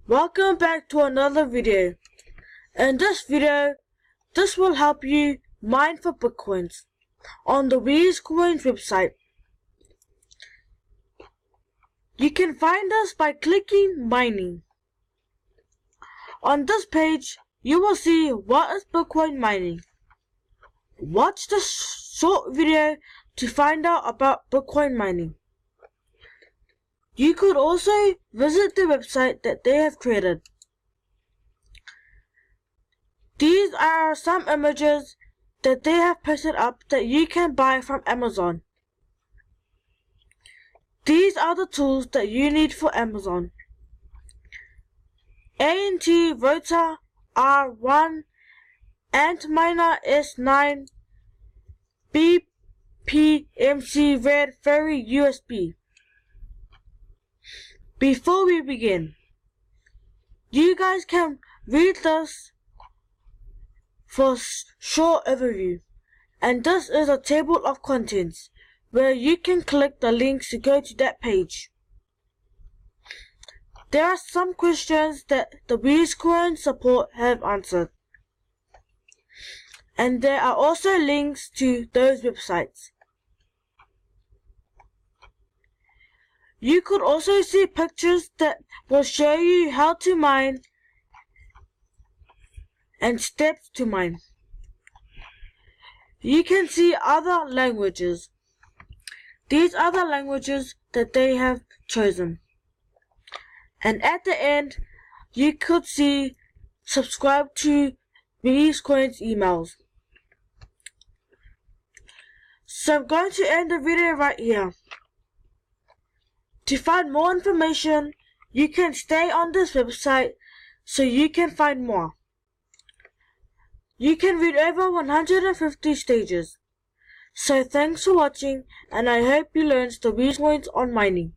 Welcome back to another video. In this video, this will help you mine for Bitcoins on the WeUseCoins website. You can find us by clicking mining. On this page, you will see what is Bitcoin mining. Watch this short video to find out about Bitcoin mining. You could also visit the website that they have created. These are some images that they have posted up that you can buy from Amazon. These are the tools that you need for Amazon. ANT Rotor R1, Antminer S9, BPMC Red Ferry USB. Before we begin, you guys can read this for short overview, and this is a table of contents where you can click the links to go to that page. There are some questions that the WeUseCoins support have answered, and there are also links to those websites. You could also see pictures that will show you how to mine and steps to mine. You can see other languages. These are the languages that they have chosen. And at the end, you could see subscribe to WeUseCoins emails. So I'm going to end the video right here. To find more information, you can stay on this website so you can find more. You can read over 150 stages. So thanks for watching, and I hope you learned the WeUseCoins on mining.